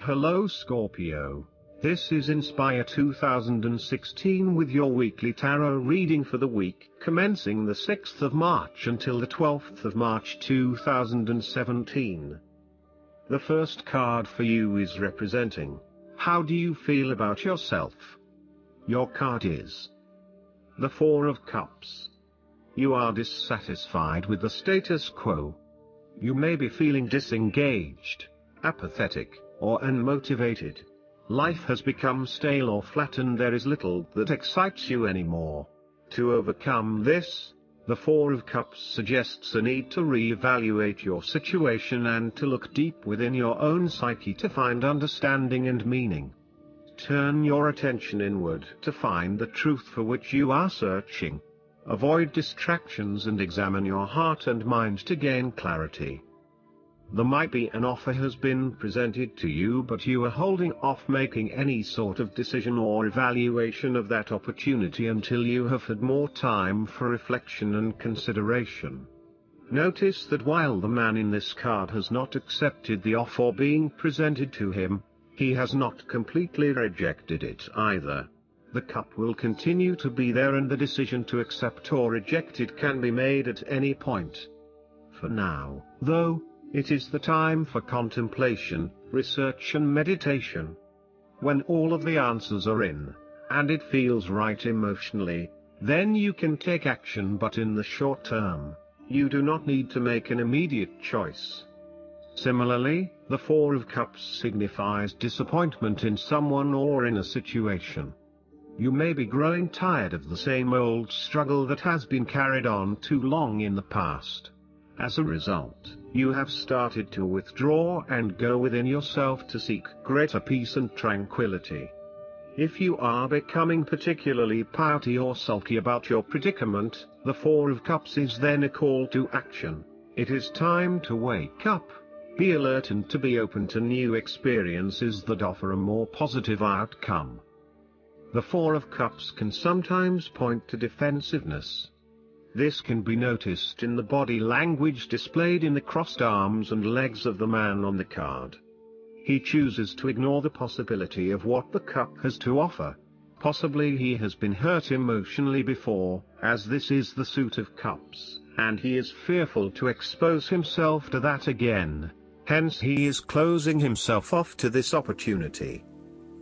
Hello Scorpio. This is Inspire 2016 with your weekly tarot reading for the week commencing the 6th of March until the 12th of March 2017. The first card for you is representing, how do you feel about yourself? Your card is the Four of Cups. You are dissatisfied with the status quo. You may be feeling disengaged, apathetic, or unmotivated. Life has become stale or flat and there is little that excites you anymore. To overcome this, the Four of Cups suggests a need to re-evaluate your situation and to look deep within your own psyche to find understanding and meaning. Turn your attention inward to find the truth for which you are searching. Avoid distractions and examine your heart and mind to gain clarity. There might be an offer has been presented to you, but you are holding off making any sort of decision or evaluation of that opportunity until you have had more time for reflection and consideration. Notice that while the man in this card has not accepted the offer being presented to him, he has not completely rejected it either. The cup will continue to be there and the decision to accept or reject it can be made at any point. For now, though, it is the time for contemplation, research and meditation. When all of the answers are in, and it feels right emotionally, then you can take action, but in the short term, you do not need to make an immediate choice. Similarly, the Four of Cups signifies disappointment in someone or in a situation. You may be growing tired of the same old struggle that has been carried on too long in the past. As a result, you have started to withdraw and go within yourself to seek greater peace and tranquility. If you are becoming particularly pouty or sulky about your predicament, the Four of Cups is then a call to action. It is time to wake up, be alert and to be open to new experiences that offer a more positive outcome. The Four of Cups can sometimes point to defensiveness. This can be noticed in the body language displayed in the crossed arms and legs of the man on the card. He chooses to ignore the possibility of what the cup has to offer. Possibly he has been hurt emotionally before, as this is the Suit of Cups, and he is fearful to expose himself to that again. Hence he is closing himself off to this opportunity.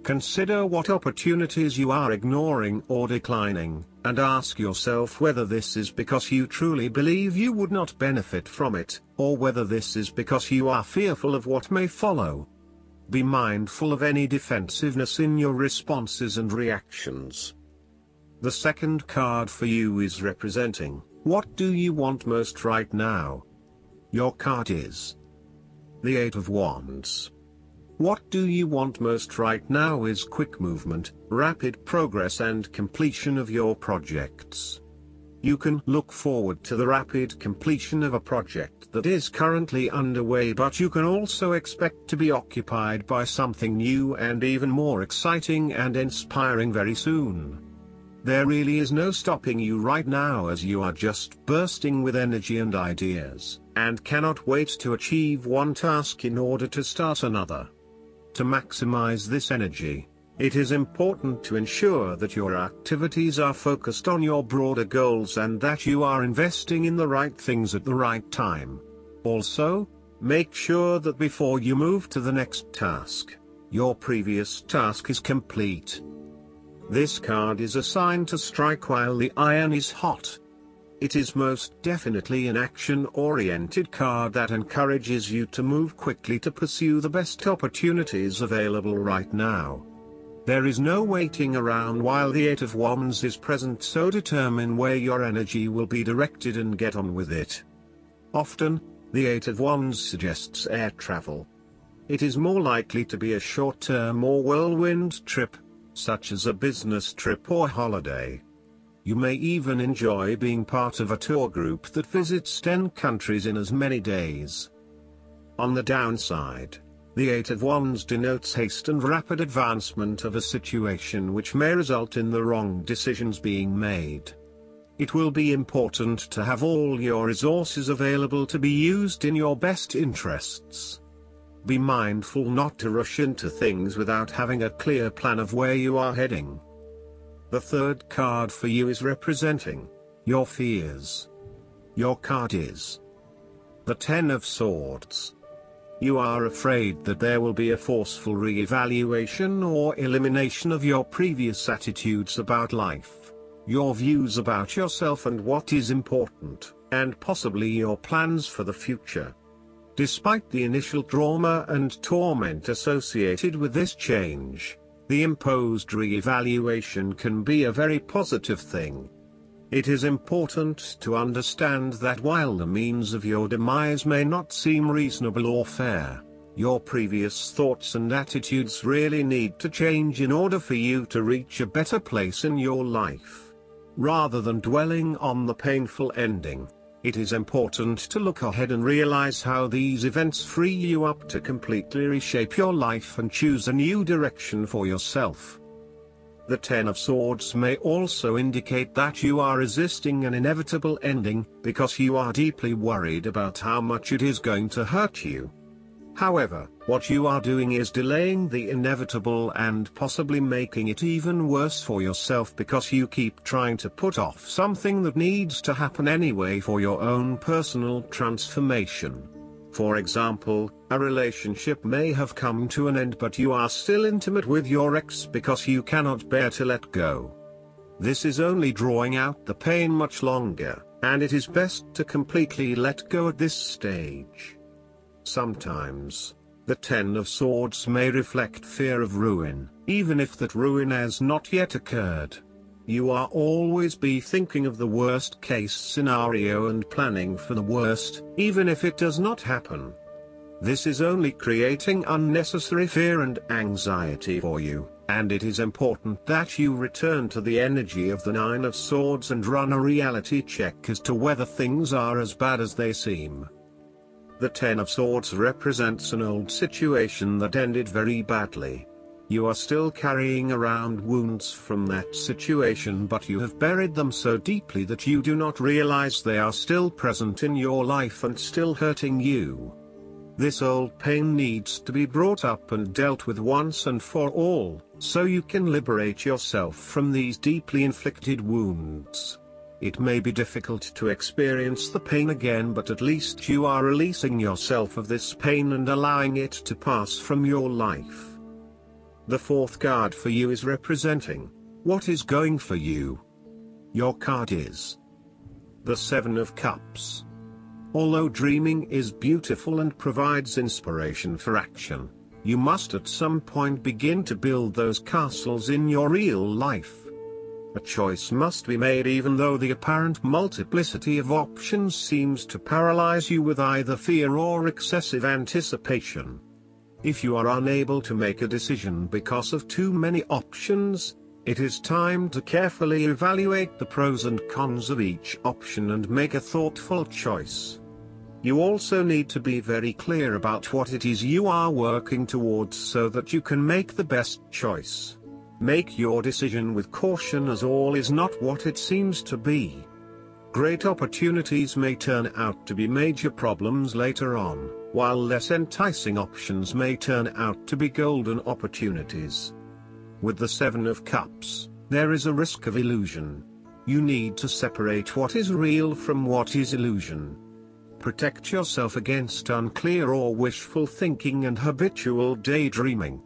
Consider what opportunities you are ignoring or declining, and ask yourself whether this is because you truly believe you would not benefit from it, or whether this is because you are fearful of what may follow. Be mindful of any defensiveness in your responses and reactions. The second card for you is representing, what do you want most right now? Your card is the Eight of Wands. What do you want most right now is quick movement, rapid progress and completion of your projects. You can look forward to the rapid completion of a project that is currently underway, but you can also expect to be occupied by something new and even more exciting and inspiring very soon. There really is no stopping you right now, as you are just bursting with energy and ideas, and cannot wait to achieve one task in order to start another. To maximize this energy, it is important to ensure that your activities are focused on your broader goals and that you are investing in the right things at the right time. Also, make sure that before you move to the next task, your previous task is complete. This card is a sign to strike while the iron is hot. It is most definitely an action-oriented card that encourages you to move quickly to pursue the best opportunities available right now. There is no waiting around while the Eight of Wands is present, so determine where your energy will be directed and get on with it. Often, the Eight of Wands suggests air travel. It is more likely to be a short-term or whirlwind trip, such as a business trip or holiday. You may even enjoy being part of a tour group that visits 10 countries in as many days. On the downside, the Eight of Wands denotes haste and rapid advancement of a situation which may result in the wrong decisions being made. It will be important to have all your resources available to be used in your best interests. Be mindful not to rush into things without having a clear plan of where you are heading. The third card for you is representing your fears. Your card is the Ten of Swords. You are afraid that there will be a forceful re-evaluation or elimination of your previous attitudes about life, your views about yourself and what is important, and possibly your plans for the future. Despite the initial trauma and torment associated with this change, the imposed re-evaluation can be a very positive thing. It is important to understand that while the means of your demise may not seem reasonable or fair, your previous thoughts and attitudes really need to change in order for you to reach a better place in your life. Rather than dwelling on the painful ending, it is important to look ahead and realize how these events free you up to completely reshape your life and choose a new direction for yourself. The Ten of Swords may also indicate that you are resisting an inevitable ending, because you are deeply worried about how much it is going to hurt you. However, what you are doing is delaying the inevitable and possibly making it even worse for yourself because you keep trying to put off something that needs to happen anyway for your own personal transformation. For example, a relationship may have come to an end but you are still intimate with your ex because you cannot bear to let go. This is only drawing out the pain much longer, and it is best to completely let go at this stage. Sometimes, the Ten of Swords may reflect fear of ruin, even if that ruin has not yet occurred. You are always be thinking of the worst case scenario and planning for the worst, even if it does not happen. This is only creating unnecessary fear and anxiety for you, and it is important that you return to the energy of the Nine of Swords and run a reality check as to whether things are as bad as they seem. The Ten of Swords represents an old situation that ended very badly. You are still carrying around wounds from that situation, but you have buried them so deeply that you do not realize they are still present in your life and still hurting you. This old pain needs to be brought up and dealt with once and for all, so you can liberate yourself from these deeply inflicted wounds. It may be difficult to experience the pain again, but at least you are releasing yourself of this pain and allowing it to pass from your life. The fourth card for you is representing what is going for you. Your card is the Seven of Cups. Although dreaming is beautiful and provides inspiration for action, you must at some point begin to build those castles in your real life. A choice must be made even though the apparent multiplicity of options seems to paralyze you with either fear or excessive anticipation. If you are unable to make a decision because of too many options, it is time to carefully evaluate the pros and cons of each option and make a thoughtful choice. You also need to be very clear about what it is you are working towards so that you can make the best choice. Make your decision with caution, as all is not what it seems to be. Great opportunities may turn out to be major problems later on, while less enticing options may turn out to be golden opportunities. With the Seven of Cups, there is a risk of illusion. You need to separate what is real from what is illusion. Protect yourself against unclear or wishful thinking and habitual daydreaming.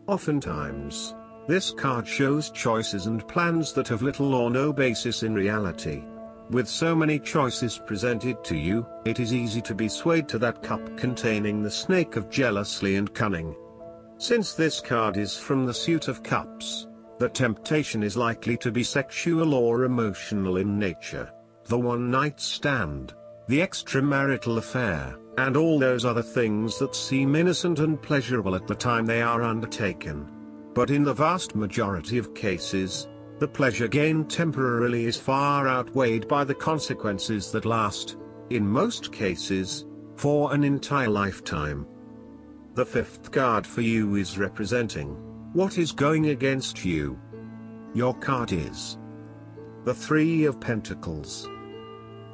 Oftentimes, this card shows choices and plans that have little or no basis in reality. With so many choices presented to you, it is easy to be swayed to that cup containing the snake of jealousy and cunning. Since this card is from the suit of cups, the temptation is likely to be sexual or emotional in nature. The one-night stand, the extramarital affair, and all those other things that seem innocent and pleasurable at the time they are undertaken. But in the vast majority of cases, the pleasure gained temporarily is far outweighed by the consequences that last, in most cases, for an entire lifetime. The fifth card for you is representing what is going against you. Your card is the Three of Pentacles.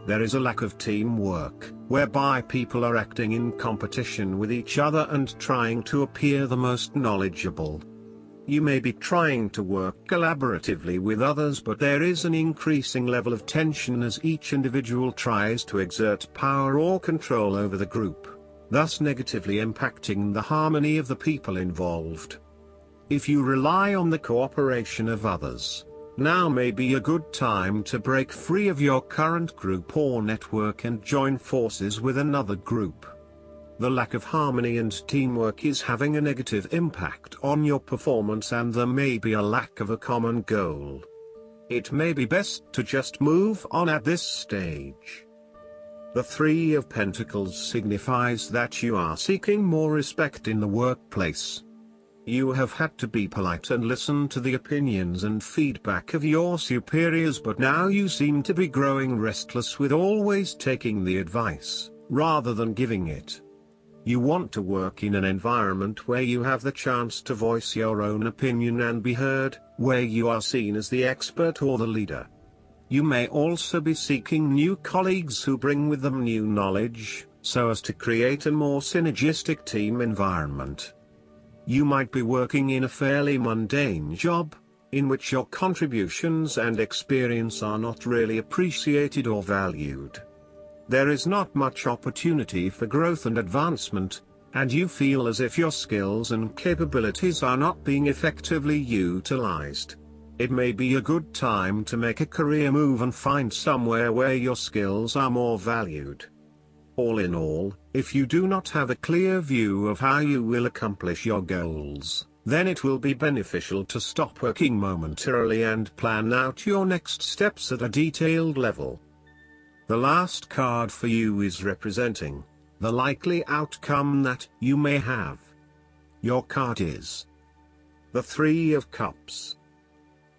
There is a lack of teamwork, whereby people are acting in competition with each other and trying to appear the most knowledgeable. You may be trying to work collaboratively with others, but there is an increasing level of tension as each individual tries to exert power or control over the group, thus negatively impacting the harmony of the people involved. If you rely on the cooperation of others, now may be a good time to break free of your current group or network and join forces with another group. The lack of harmony and teamwork is having a negative impact on your performance, and there may be a lack of a common goal. It may be best to just move on at this stage. The Three of Pentacles signifies that you are seeking more respect in the workplace. You have had to be polite and listen to the opinions and feedback of your superiors, but now you seem to be growing restless with always taking the advice, rather than giving it. You want to work in an environment where you have the chance to voice your own opinion and be heard, where you are seen as the expert or the leader. You may also be seeking new colleagues who bring with them new knowledge, so as to create a more synergistic team environment. You might be working in a fairly mundane job, in which your contributions and experience are not really appreciated or valued. There is not much opportunity for growth and advancement, and you feel as if your skills and capabilities are not being effectively utilized. It may be a good time to make a career move and find somewhere where your skills are more valued. All in all, if you do not have a clear view of how you will accomplish your goals, then it will be beneficial to stop working momentarily and plan out your next steps at a detailed level. The last card for you is representing the likely outcome that you may have. Your card is the Three of Cups.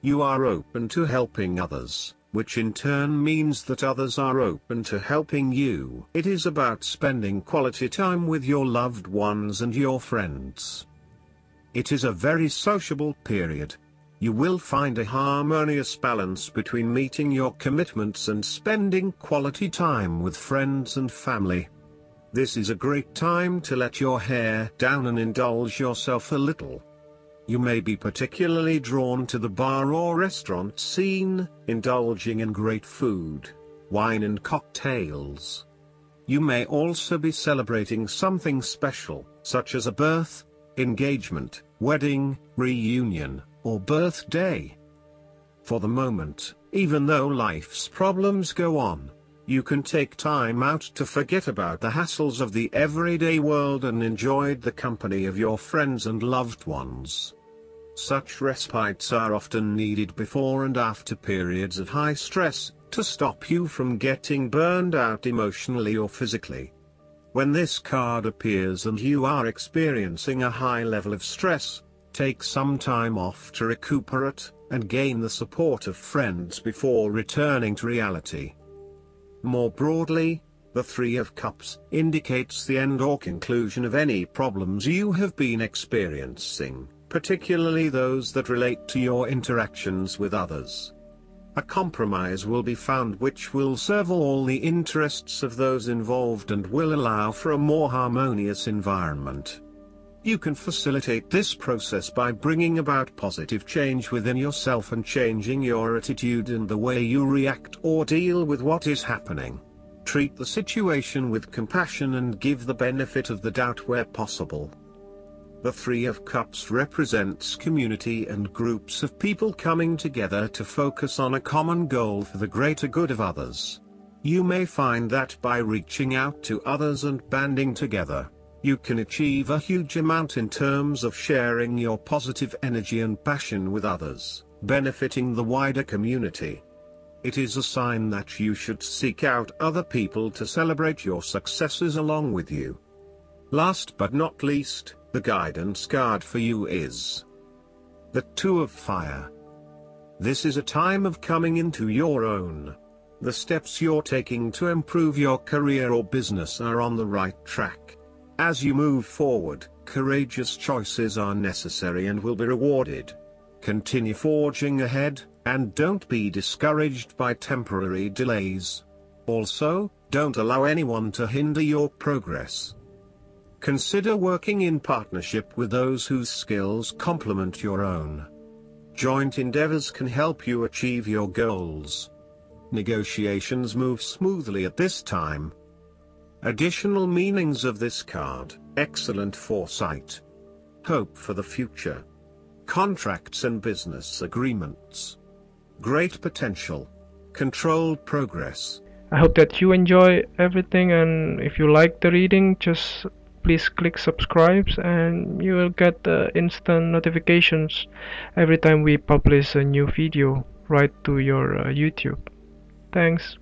You are open to helping others, which in turn means that others are open to helping you. It is about spending quality time with your loved ones and your friends. It is a very sociable period. You will find a harmonious balance between meeting your commitments and spending quality time with friends and family. This is a great time to let your hair down and indulge yourself a little. You may be particularly drawn to the bar or restaurant scene, indulging in great food, wine and cocktails. You may also be celebrating something special, such as a birth, engagement, wedding, reunion, or birthday. For the moment, even though life's problems go on, you can take time out to forget about the hassles of the everyday world and enjoy the company of your friends and loved ones. Such respites are often needed before and after periods of high stress, to stop you from getting burned out emotionally or physically. When this card appears and you are experiencing a high level of stress, take some time off to recuperate, and gain the support of friends before returning to reality. More broadly, the Three of Cups indicates the end or conclusion of any problems you have been experiencing, particularly those that relate to your interactions with others. A compromise will be found which will serve all the interests of those involved and will allow for a more harmonious environment. You can facilitate this process by bringing about positive change within yourself and changing your attitude and the way you react or deal with what is happening. Treat the situation with compassion and give the benefit of the doubt where possible. The Three of Cups represents community and groups of people coming together to focus on a common goal for the greater good of others. You may find that by reaching out to others and banding together, you can achieve a huge amount in terms of sharing your positive energy and passion with others, benefiting the wider community. It is a sign that you should seek out other people to celebrate your successes along with you. Last but not least, the guidance card for you is the Two of Fire. This is a time of coming into your own. The steps you're taking to improve your career or business are on the right track. As you move forward, courageous choices are necessary and will be rewarded. Continue forging ahead, and don't be discouraged by temporary delays. Also, don't allow anyone to hinder your progress. Consider working in partnership with those whose skills complement your own. Joint endeavors can help you achieve your goals. Negotiations move smoothly at this time. Additional meanings of this card: excellent foresight, hope for the future, contracts and business agreements, great potential, controlled progress. I hope that you enjoy everything, and if you like the reading, just please click subscribe and you will get instant notifications every time we publish a new video right to your YouTube. Thanks.